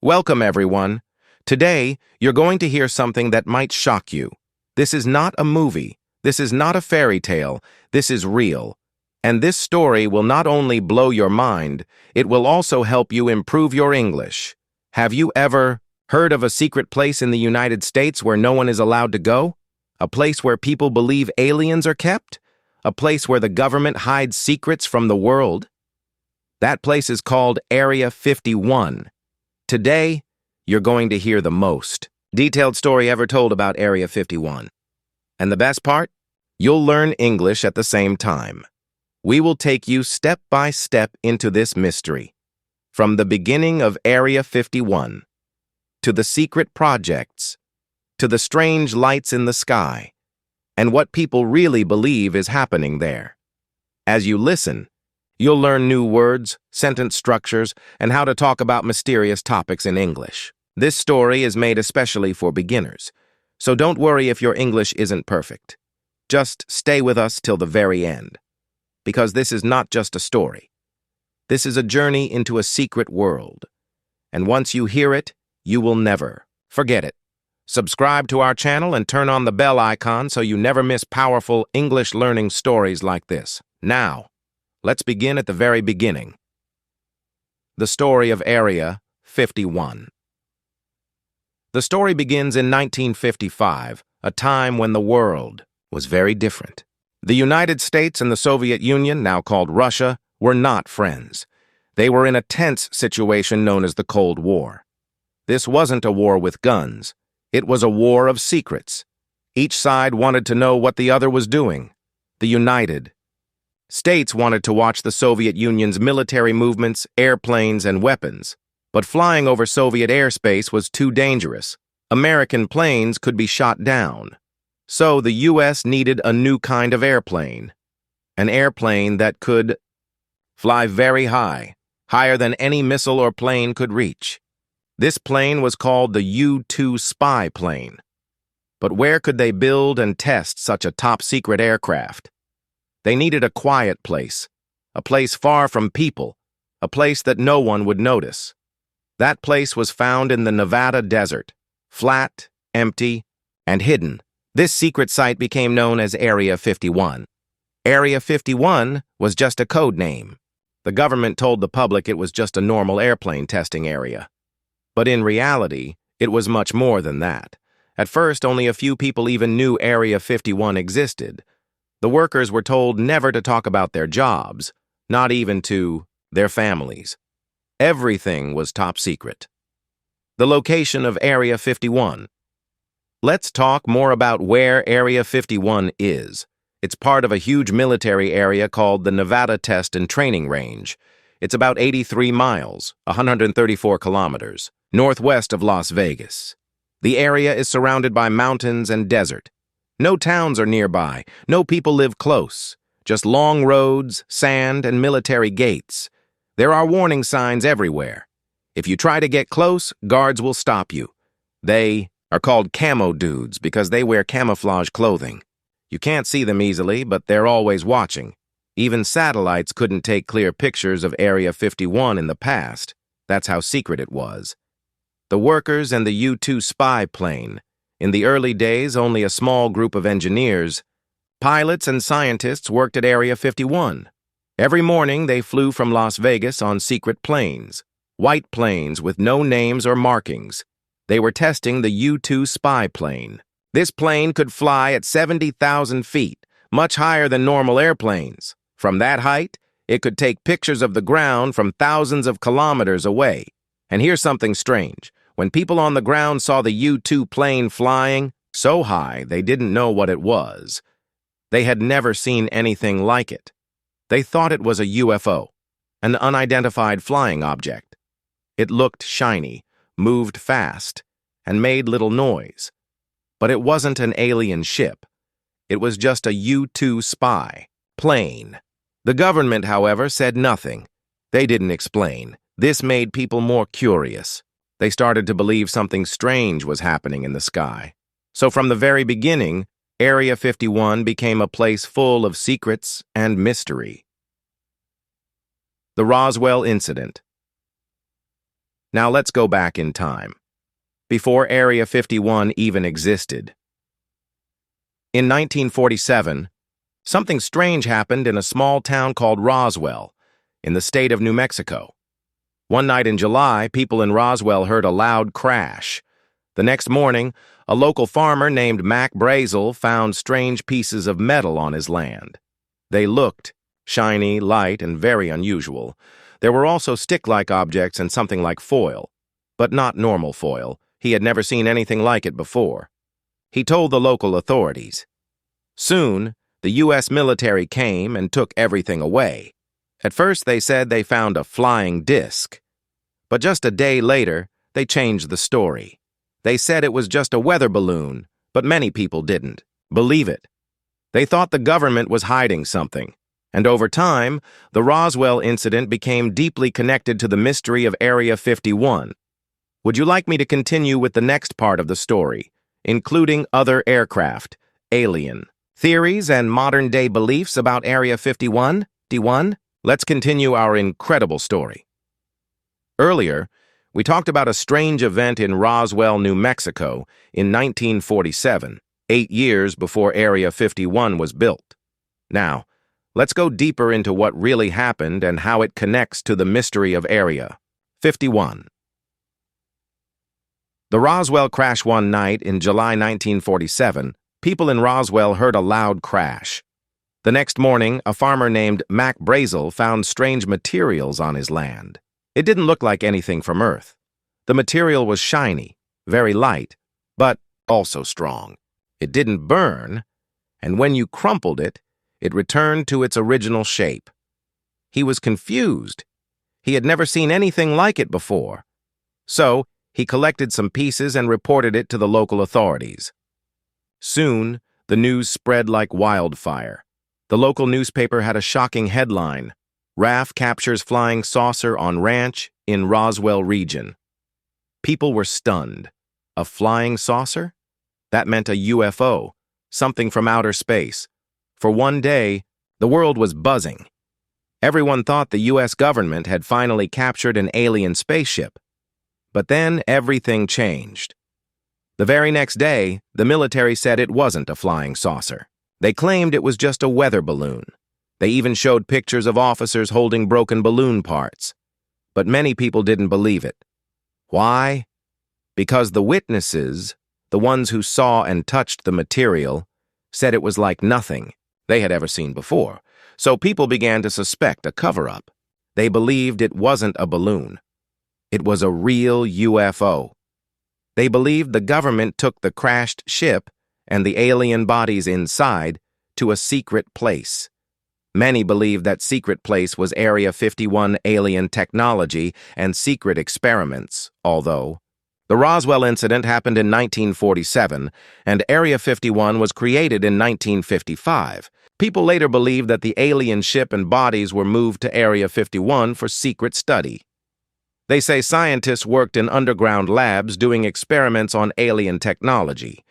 Welcome, everyone. Today, you're going to hear something that might shock you. This is not a movie. This is not a fairy tale. This is real. And this story will not only blow your mind, it will also help you improve your English. Have you ever heard of a secret place in the United States where no one is allowed to go? A place where people believe aliens are kept? A place where the government hides secrets from the world? That place is called Area 51. Today, you're going to hear the most detailed story ever told about Area 51. And the best part? You'll learn English at the same time. We will take you step by step into this mystery. From the beginning of Area 51, to the secret projects, to the strange lights in the sky, and what people really believe is happening there. As you listen, you'll learn new words, sentence structures, and how to talk about mysterious topics in English. This story is made especially for beginners, so don't worry if your English isn't perfect. Just stay with us till the very end, because this is not just a story. This is a journey into a secret world, and once you hear it, you will never forget it. Subscribe to our channel and turn on the bell icon so you never miss powerful English learning stories like this. Now, let's begin at the very beginning. The story of Area 51. The story begins in 1955, a time when the world was very different. The United States and the Soviet Union, now called Russia, were not friends. They were in a tense situation known as the Cold War. This wasn't a war with guns. It was a war of secrets. Each side wanted to know what the other was doing. The United States wanted to watch the Soviet Union's military movements, airplanes, and weapons. But flying over Soviet airspace was too dangerous. American planes could be shot down. So the U.S. needed a new kind of airplane. An airplane that could fly very high, higher than any missile or plane could reach. This plane was called the U-2 spy plane. But where could they build and test such a top-secret aircraft? They needed a quiet place, a place far from people, a place that no one would notice. That place was found in the Nevada desert, flat, empty, and hidden. This secret site became known as Area 51. Area 51 was just a code name. The government told the public it was just a normal airplane testing area. But in reality, it was much more than that. At first, only a few people even knew Area 51 existed. The workers were told never to talk about their jobs, not even to their families. Everything was top secret. The location of Area 51. Let's talk more about where Area 51 is. It's part of a huge military area called the Nevada Test and Training Range. It's about 83 miles, 134 kilometers, northwest of Las Vegas. The area is surrounded by mountains and desert. No towns are nearby, no people live close, just long roads, sand, and military gates. There are warning signs everywhere. If you try to get close, guards will stop you. They are called camo dudes because they wear camouflage clothing. You can't see them easily, but they're always watching. Even satellites couldn't take clear pictures of Area 51 in the past. That's how secret it was. The workers and the U-2 spy plane. In the early days, only a small group of engineers, pilots and scientists worked at Area 51. Every morning, they flew from Las Vegas on secret planes, white planes with no names or markings. They were testing the U-2 spy plane. This plane could fly at 70,000 feet, much higher than normal airplanes. From that height, it could take pictures of the ground from thousands of kilometers away. And here's something strange. When people on the ground saw the U-2 plane flying so high they didn't know what it was. They had never seen anything like it. They thought it was a UFO, an unidentified flying object. It looked shiny, moved fast, and made little noise. But it wasn't an alien ship. It was just a U-2 spy plane. The government, however, said nothing. They didn't explain. This made people more curious. They started to believe something strange was happening in the sky. So from the very beginning, Area 51 became a place full of secrets and mystery. The Roswell Incident. Now let's go back in time, before Area 51 even existed. In 1947, something strange happened in a small town called Roswell, in the state of New Mexico. One night in July, people in Roswell heard a loud crash. The next morning, a local farmer named Mac Brazel found strange pieces of metal on his land. They looked shiny, light, and very unusual. There were also stick-like objects and something like foil, but not normal foil. He had never seen anything like it before. He told the local authorities. Soon, the U.S. military came and took everything away. At first, they said they found a flying disc. But just a day later, they changed the story. They said it was just a weather balloon, but many people didn't believe it. They thought the government was hiding something. And over time, the Roswell incident became deeply connected to the mystery of Area 51. Would you like me to continue with the next part of the story, including other aircraft, alien, theories, and modern-day beliefs about Area 51? D1? Let's continue our incredible story. Earlier, we talked about a strange event in Roswell, New Mexico in 1947, 8 years before Area 51 was built. Now, let's go deeper into what really happened and how it connects to the mystery of Area 51. The Roswell crash one night in July 1947, people in Roswell heard a loud crash. The next morning, a farmer named Mac Brazel found strange materials on his land. It didn't look like anything from Earth. The material was shiny, very light, but also strong. It didn't burn, and when you crumpled it, it returned to its original shape. He was confused. He had never seen anything like it before. So, he collected some pieces and reported it to the local authorities. Soon, the news spread like wildfire. The local newspaper had a shocking headline: RAF captures flying saucer on ranch in Roswell region. People were stunned. A flying saucer? That meant a UFO, something from outer space. For one day, the world was buzzing. Everyone thought the U.S. government had finally captured an alien spaceship. But then everything changed. The very next day, the military said it wasn't a flying saucer. They claimed it was just a weather balloon. They even showed pictures of officers holding broken balloon parts. But many people didn't believe it. Why? Because the witnesses, the ones who saw and touched the material, said it was like nothing they had ever seen before. So people began to suspect a cover-up. They believed it wasn't a balloon. It was a real UFO. They believed the government took the crashed ship and the alien bodies inside to a secret place. Many believed that secret place was Area 51 alien technology and secret experiments, although the Roswell incident happened in 1947 and Area 51 was created in 1955. People later believed that the alien ship and bodies were moved to Area 51 for secret study. They say scientists worked in underground labs doing experiments on alien technology.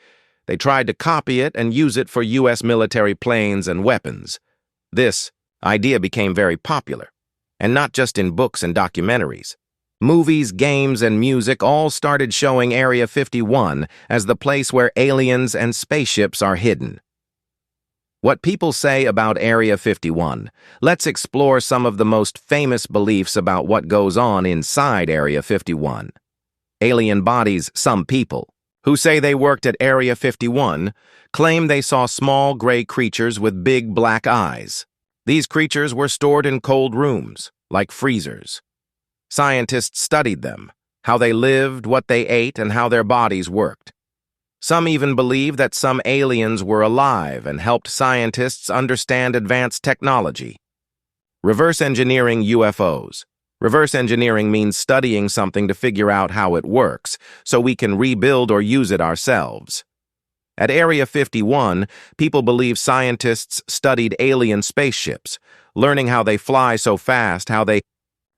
They tried to copy it and use it for U.S. military planes and weapons. This idea became very popular, and not just in books and documentaries. Movies, games, and music all started showing Area 51 as the place where aliens and spaceships are hidden. What people say about Area 51. Let's explore some of the most famous beliefs about what goes on inside Area 51. Alien bodies. Some people who say they worked at Area 51 claim they saw small gray creatures with big black eyes. These creatures were stored in cold rooms, like freezers. Scientists studied them, how they lived, what they ate, and how their bodies worked. Some even believe that some aliens were alive and helped scientists understand advanced technology. Reverse engineering UFOs. Reverse engineering means studying something to figure out how it works, so we can rebuild or use it ourselves. At Area 51, people believe scientists studied alien spaceships, learning how they fly so fast, how they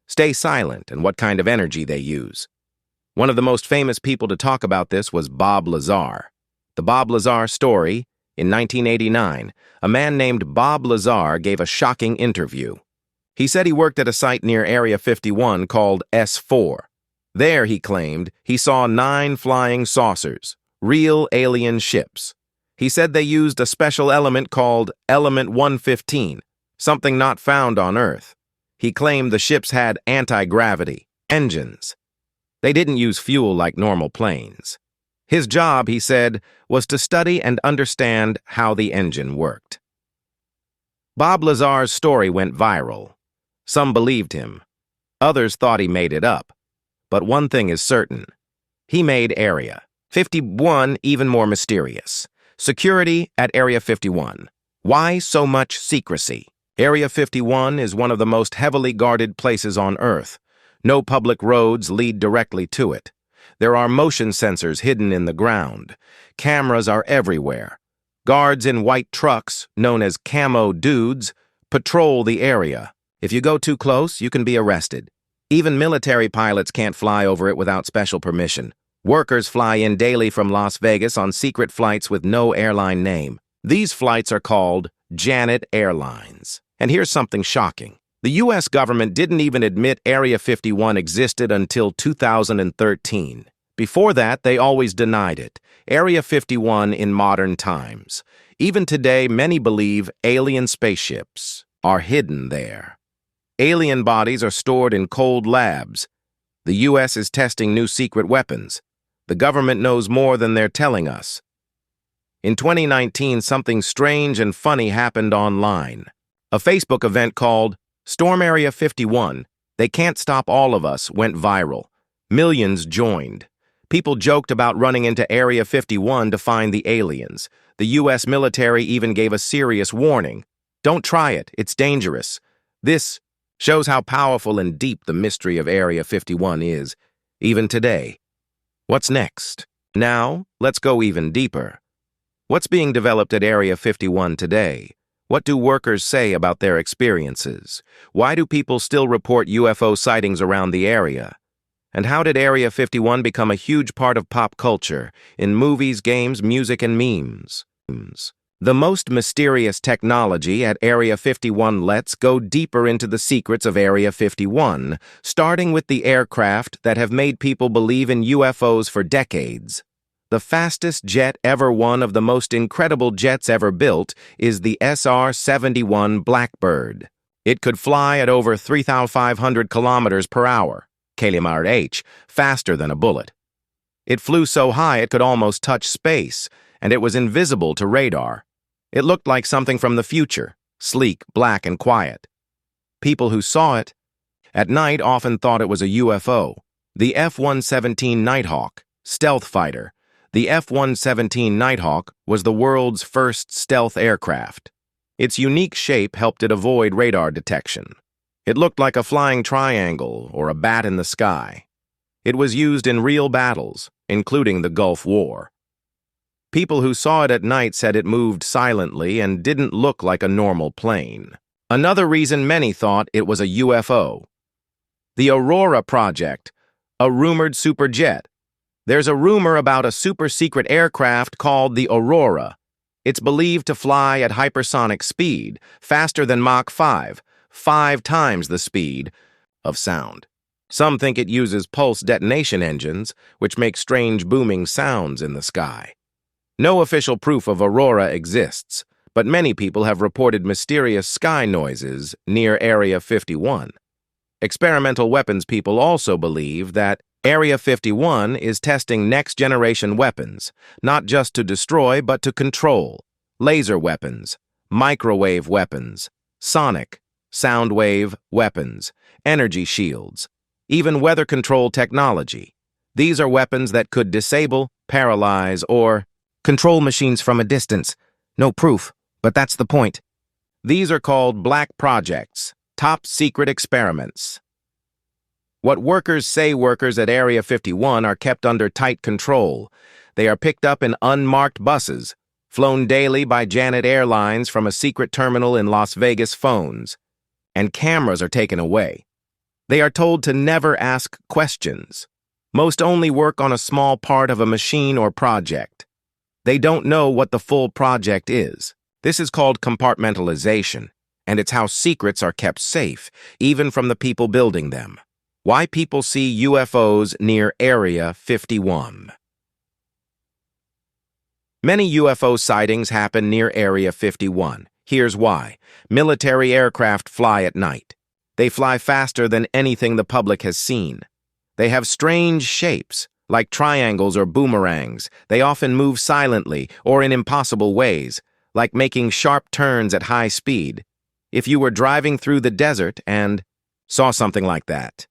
stay silent, and what kind of energy they use. One of the most famous people to talk about this was Bob Lazar. The Bob Lazar story, in 1989, a man named Bob Lazar gave a shocking interview. He said he worked at a site near Area 51 called S4. There, he claimed, he saw 9 flying saucers, real alien ships. He said they used a special element called Element 115, something not found on Earth. He claimed the ships had anti-gravity engines. They didn't use fuel like normal planes. His job, he said, was to study and understand how the engine worked. Bob Lazar's story went viral. Some believed him. Others thought he made it up. But one thing is certain. He made Area 51 even more mysterious. Security at Area 51. Why so much secrecy? Area 51 is one of the most heavily guarded places on Earth. No public roads lead directly to it. There are motion sensors hidden in the ground. Cameras are everywhere. Guards in white trucks, known as camo dudes, patrol the area. If you go too close, you can be arrested. Even military pilots can't fly over it without special permission. Workers fly in daily from Las Vegas on secret flights with no airline name. These flights are called Janet Airlines. And here's something shocking. The U.S. government didn't even admit Area 51 existed until 2013. Before that, they always denied it. Area 51 in modern times. Even today, many believe alien spaceships are hidden there. Alien bodies are stored in cold labs. The U.S. is testing new secret weapons. The government knows more than they're telling us. In 2019, something strange and funny happened online. A Facebook event called Storm Area 51, They Can't Stop All of Us, went viral. Millions joined. People joked about running into Area 51 to find the aliens. The U.S. military even gave a serious warning. Don't try it, it's dangerous. This shows how powerful and deep the mystery of Area 51 is, even today. What's next? Now, let's go even deeper. What's being developed at Area 51 today? What do workers say about their experiences? Why do people still report UFO sightings around the area? And how did Area 51 become a huge part of pop culture, in movies, games, music, and memes? The most mysterious technology at Area 51. Let's go deeper into the secrets of Area 51, starting with the aircraft that have made people believe in UFOs for decades. The fastest jet ever, one of the most incredible jets ever built, is the SR-71 Blackbird. It could fly at over 3,500 kilometers per hour, km/h, faster than a bullet. It flew so high it could almost touch space, and it was invisible to radar. It looked like something from the future, sleek, black, and quiet. People who saw it at night often thought it was a UFO. The F-117 Nighthawk, stealth fighter. The F-117 Nighthawk was the world's first stealth aircraft. Its unique shape helped it avoid radar detection. It looked like a flying triangle or a bat in the sky. It was used in real battles, including the Gulf War. People who saw it at night said it moved silently and didn't look like a normal plane. Another reason many thought it was a UFO. The Aurora Project, a rumored superjet. There's a rumor about a super-secret aircraft called the Aurora. It's believed to fly at hypersonic speed, faster than Mach 5, 5 times the speed of sound. Some think it uses pulse detonation engines, which make strange booming sounds in the sky. No official proof of Aurora exists, but many people have reported mysterious sky noises near Area 51. Experimental weapons people also believe that Area 51 is testing next-generation weapons, not just to destroy but to control. Laser weapons, microwave weapons, sonic, sound wave weapons, energy shields, even weather control technology. These are weapons that could disable, paralyze, or control machines from a distance. No proof, but that's the point. These are called black projects, top-secret experiments. What workers say, workers at Area 51 are kept under tight control. They are picked up in unmarked buses, flown daily by Janet Airlines from a secret terminal in Las Vegas phones, and cameras are taken away. They are told to never ask questions. Most only work on a small part of a machine or project. They don't know what the full project is. This is called compartmentalization, and it's how secrets are kept safe, even from the people building them. Why people see UFOs near Area 51. Many UFO sightings happen near Area 51. Here's why. Military aircraft fly at night. They fly faster than anything the public has seen. They have strange shapes, like triangles or boomerangs. They often move silently or in impossible ways, like making sharp turns at high speed. If you were driving through the desert and saw something like that,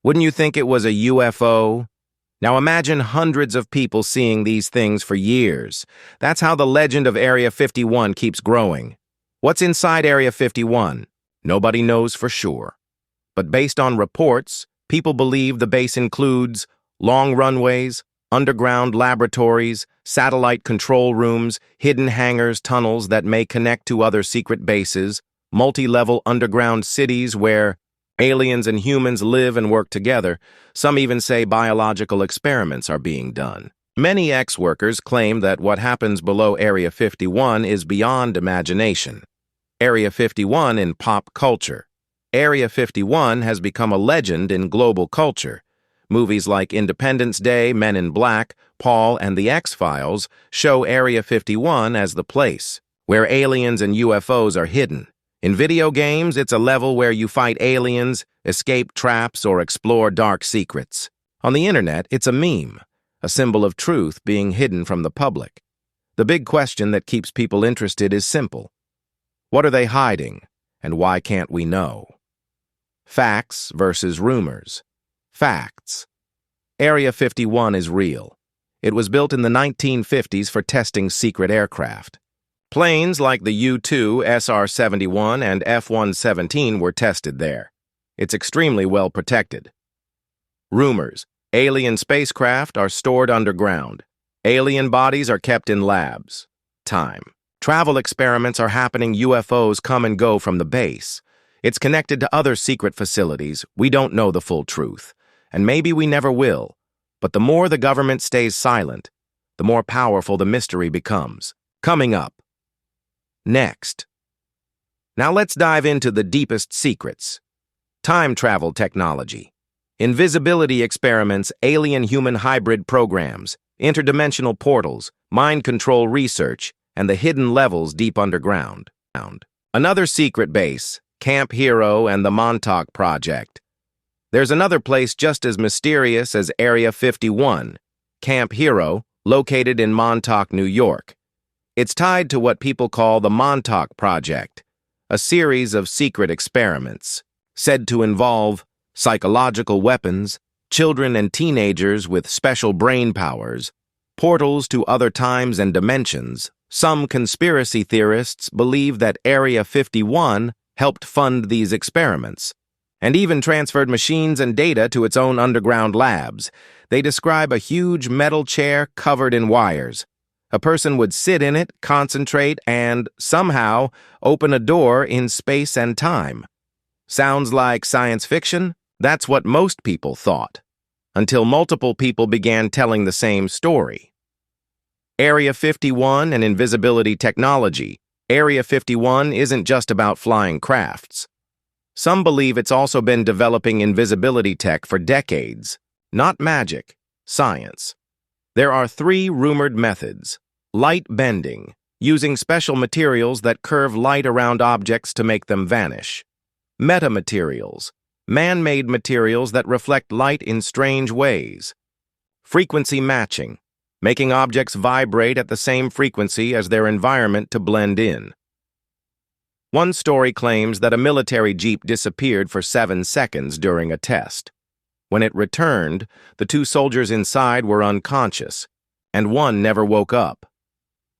wouldn't you think it was a UFO? Now imagine hundreds of people seeing these things for years. That's how the legend of Area 51 keeps growing. What's inside Area 51? Nobody knows for sure. But based on reports, people believe the base includes long runways, underground laboratories, satellite control rooms, hidden hangars, tunnels that may connect to other secret bases, multi-level underground cities where aliens and humans live and work together. Some even say biological experiments are being done. Many ex-workers claim that what happens below Area 51 is beyond imagination. Area 51 in pop culture. Area 51 has become a legend in global culture. Movies like Independence Day, Men in Black, Paul, and The X-Files show Area 51 as the place where aliens and UFOs are hidden. In video games, it's a level where you fight aliens, escape traps, or explore dark secrets. On the internet, it's a meme, a symbol of truth being hidden from the public. The big question that keeps people interested is simple. What are they hiding, and why can't we know? Facts versus rumors. Facts. Area 51 is real. It was built in the 1950s for testing secret aircraft. Planes like the U-2, SR-71, and F-117 were tested there. It's extremely well protected. Rumors. Alien spacecraft are stored underground. Alien bodies are kept in labs. Time. Travel experiments are happening. UFOs come and go from the base. It's connected to other secret facilities. We don't know the full truth. And maybe we never will. But the more the government stays silent, the more powerful the mystery becomes. Coming up. Next. Now let's dive into the deepest secrets. Time travel technology. Invisibility experiments, alien-human hybrid programs, interdimensional portals, mind control research, and the hidden levels deep underground. Another secret base, Camp Hero and the Montauk Project. There's another place just as mysterious as Area 51, Camp Hero, located in Montauk, New York. It's tied to what people call the Montauk Project, a series of secret experiments, said to involve psychological weapons, children and teenagers with special brain powers, portals to other times and dimensions. Some conspiracy theorists believe that Area 51 helped fund these experiments, and even transferred machines and data to its own underground labs. They describe a huge metal chair covered in wires. A person would sit in it, concentrate, and, somehow, open a door in space and time. Sounds like science fiction? That's what most people thought, until multiple people began telling the same story. Area 51 and invisibility technology. Area 51 isn't just about flying crafts. Some believe it's also been developing invisibility tech for decades. Not magic, science. There are 3 rumored methods. Light bending, using special materials that curve light around objects to make them vanish. Metamaterials, man-made materials that reflect light in strange ways. Frequency matching, making objects vibrate at the same frequency as their environment to blend in. One story claims that a military jeep disappeared for 7 seconds during a test. When it returned, the 2 soldiers inside were unconscious, and one never woke up.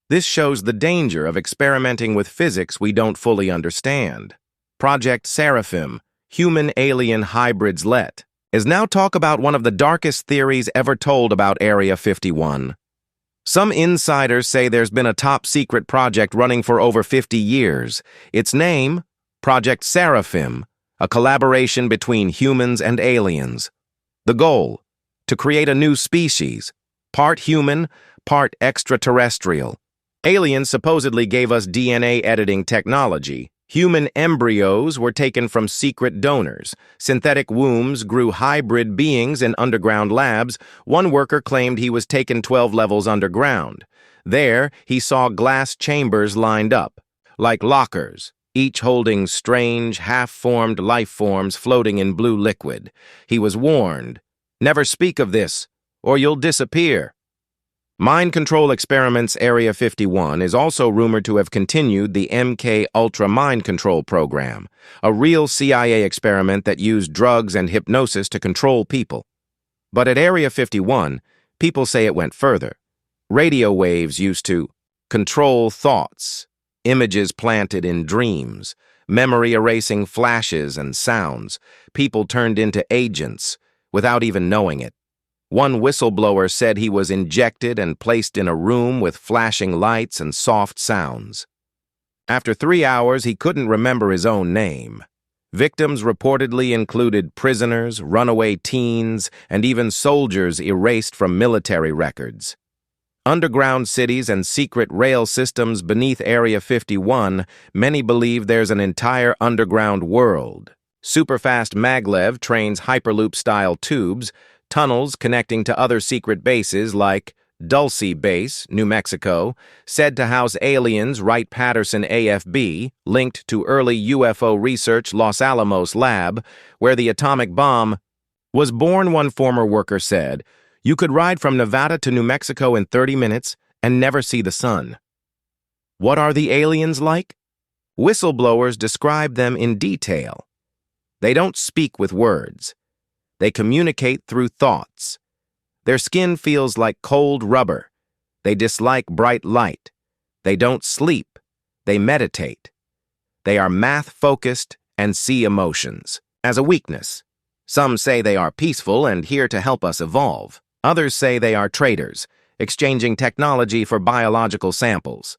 This shows the danger of experimenting with physics we don't fully understand. Project Seraphim, Human-Alien Hybrids Let, is now talk about one of the darkest theories ever told about Area 51. Some insiders say there's been a top-secret project running for over 50 years. Its name, Project Seraphim, a collaboration between humans and aliens. The goal, to create a new species, part human, part extraterrestrial. Aliens supposedly gave us DNA editing technology, Human embryos were taken from secret donors. Synthetic wombs grew hybrid beings in underground labs. One worker claimed he was taken 12 levels underground. There, he saw glass chambers lined up, like lockers, each holding strange, half-formed life forms floating in blue liquid. He was warned, "Never speak of this, or you'll disappear." Mind control experiments Area 51 is also rumored to have continued the MK Ultra mind control program, a real CIA experiment that used drugs and hypnosis to control people. But at Area 51, people say it went further. Radio waves used to control thoughts, images planted in dreams, memory erasing flashes and sounds. People turned into agents without even knowing it. One whistleblower said he was injected and placed in a room with flashing lights and soft sounds. After 3 hours, he couldn't remember his own name. Victims reportedly included prisoners, runaway teens, and even soldiers erased from military records. Underground cities and secret rail systems beneath Area 51, many believe there's an entire underground world. Superfast maglev trains Hyperloop-style tubes, tunnels connecting to other secret bases like Dulce Base, New Mexico, said to house aliens Wright-Patterson AFB, linked to early UFO research Los Alamos lab, where the atomic bomb was born, one former worker said. You could ride from Nevada to New Mexico in 30 minutes and never see the sun. What are the aliens like? Whistleblowers describe them in detail. They don't speak with words. They communicate through thoughts. Their skin feels like cold rubber. They dislike bright light. They don't sleep. They meditate. They are math-focused and see emotions as a weakness. Some say they are peaceful and here to help us evolve. Others say they are traitors, exchanging technology for biological samples.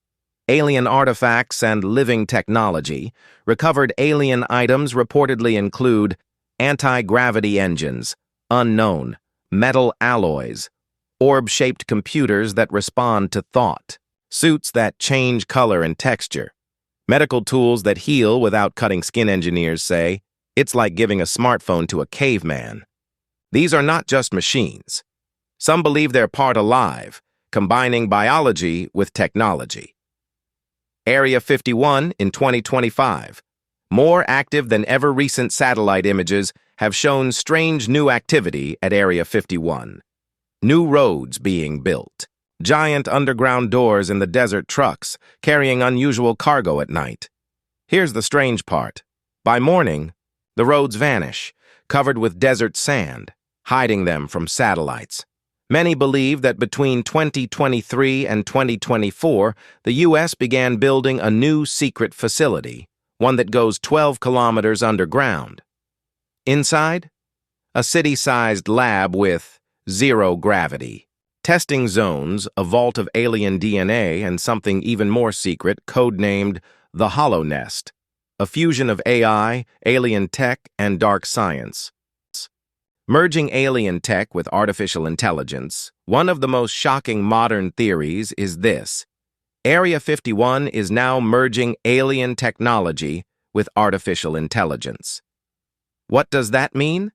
Alien artifacts and living technology. Recovered alien items reportedly include anti-gravity engines, unknown, metal alloys, orb-shaped computers that respond to thought, suits that change color and texture, medical tools that heal without cutting skin. Engineers say it's like giving a smartphone to a caveman. These are not just machines. Some believe they're part alive, combining biology with technology. Area 51 in 2025. More active than ever, recent satellite images have shown strange new activity at Area 51. New roads being built. Giant underground doors in the desert trucks, carrying unusual cargo at night. Here's the strange part. By morning, the roads vanish, covered with desert sand, hiding them from satellites. Many believe that between 2023 and 2024, the U.S. began building a new secret facility, one that goes 12 kilometers underground. Inside, a city-sized lab with zero gravity. Testing zones, a vault of alien DNA, and something even more secret, codenamed the Hollow Nest, a fusion of AI, alien tech, and dark science. Merging alien tech with artificial intelligence, one of the most shocking modern theories is this. Area 51 is now merging alien technology with artificial intelligence. What does that mean?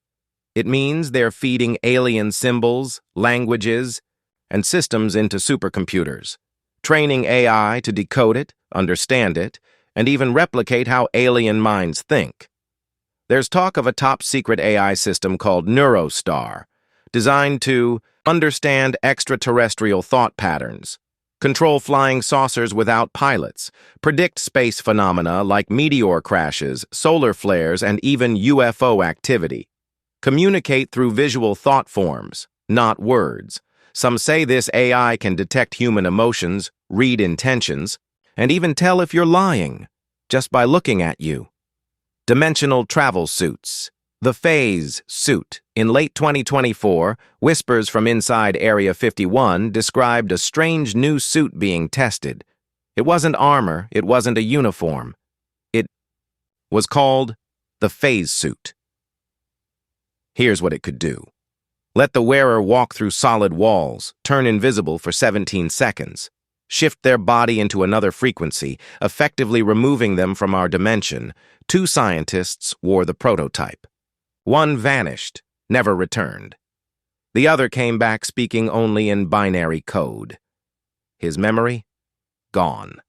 It means they're feeding alien symbols, languages, and systems into supercomputers, training AI to decode it, understand it, and even replicate how alien minds think. There's talk of a top-secret AI system called Neurostar, designed to understand extraterrestrial thought patterns, control flying saucers without pilots, predict space phenomena like meteor crashes, solar flares, and even UFO activity, communicate through visual thought forms, not words. Some say this AI can detect human emotions, read intentions, and even tell if you're lying, just by looking at you. Dimensional travel suits. The Phase suit. In late 2024, whispers from inside Area 51 described a strange new suit being tested. It wasn't armor, it wasn't a uniform. It was called the Phase suit. Here's what it could do. Let the wearer walk through solid walls, turn invisible for 17 seconds, shift their body into another frequency, effectively removing them from our dimension. 2 scientists wore the prototype. One vanished, never returned. The other came back speaking only in binary code. His memory? Gone.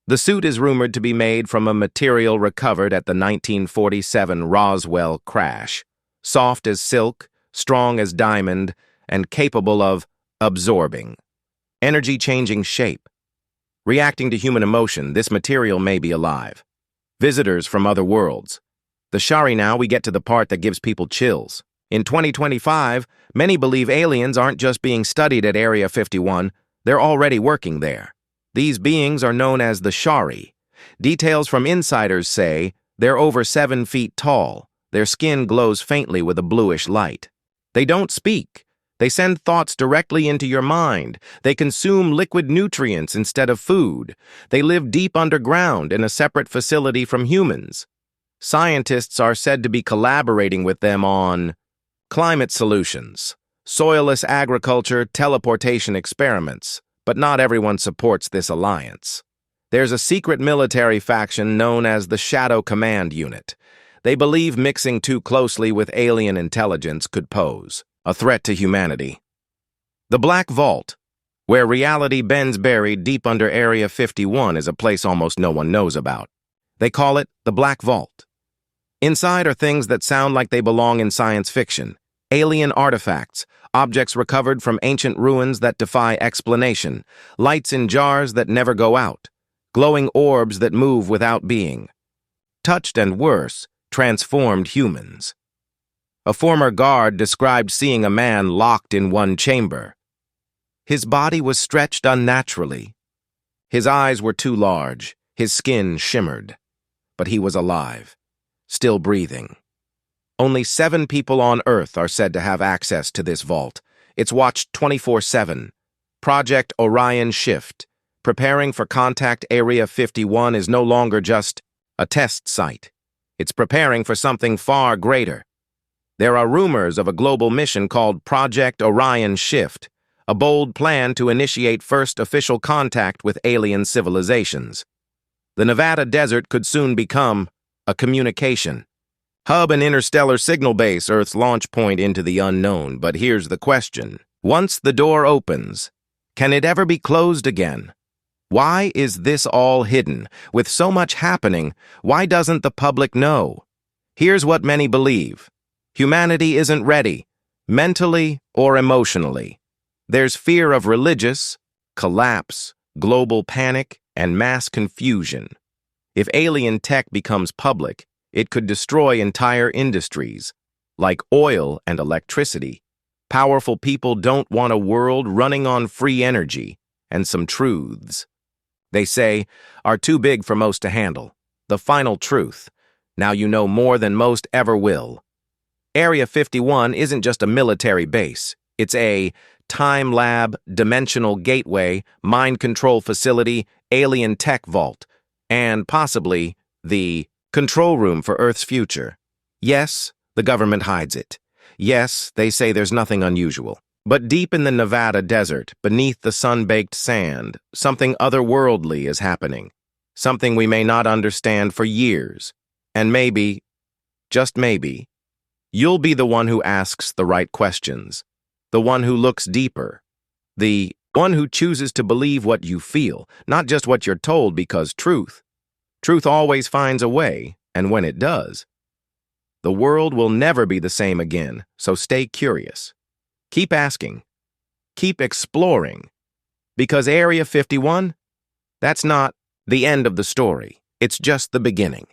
The suit is rumored to be made from a material recovered at the 1947 Roswell crash, soft as silk, strong as diamond, and capable of absorbing, energy-changing shape. Reacting to human emotion, this material may be alive. Visitors from other worlds. The Shari. Now we get to the part that gives people chills. In 2025, many believe aliens aren't just being studied at Area 51, they're already working there. These beings are known as the Shari. Details from insiders say they're over 7 feet tall. Their skin glows faintly with a bluish light. They don't speak. They send thoughts directly into your mind. They consume liquid nutrients instead of food. They live deep underground in a separate facility from humans. Scientists are said to be collaborating with them on climate solutions, soilless agriculture, teleportation experiments. But not everyone supports this alliance. There's a secret military faction known as the Shadow Command Unit. They believe mixing too closely with alien intelligence could pose a threat to humanity. The Black Vault, where reality bends buried deep under Area 51, is a place almost no one knows about. They call it the Black Vault. Inside are things that sound like they belong in science fiction. Alien artifacts, objects recovered from ancient ruins that defy explanation, lights in jars that never go out, glowing orbs that move without being. Touched and worse, transformed humans. A former guard described seeing a man locked in one chamber. His body was stretched unnaturally. His eyes were too large, his skin shimmered. But he was alive, still breathing. Only 7 people on Earth are said to have access to this vault. It's watched 24/7. Project Orion Shift, preparing for contact Area 51, is no longer just a test site. It's preparing for something far greater. There are rumors of a global mission called Project Orion Shift, a bold plan to initiate first official contact with alien civilizations. The Nevada desert could soon become a communication hub, and interstellar signal base, Earth's launch point into the unknown. But here's the question. Once the door opens, can it ever be closed again? Why is this all hidden? With so much happening, why doesn't the public know? Here's what many believe. Humanity isn't ready, mentally or emotionally. There's fear of religious collapse, global panic, and mass confusion. If alien tech becomes public, it could destroy entire industries, like oil and electricity. Powerful people don't want a world running on free energy, and some truths, they say, are too big for most to handle. The final truth. Now you know more than most ever will. Area 51 isn't just a military base. It's a time lab, dimensional gateway, mind control facility, alien tech vault, and possibly the control room for Earth's future. Yes, the government hides it. Yes, they say there's nothing unusual. But deep in the Nevada desert, beneath the sun-baked sand, something otherworldly is happening. Something we may not understand for years. And maybe, just maybe, you'll be the one who asks the right questions. The one who looks deeper. The one who chooses to believe what you feel, not just what you're told, because truth always finds a way, and when it does, the world will never be the same again, so stay curious. Keep asking. Keep exploring. Because Area 51, that's not the end of the story. It's just the beginning.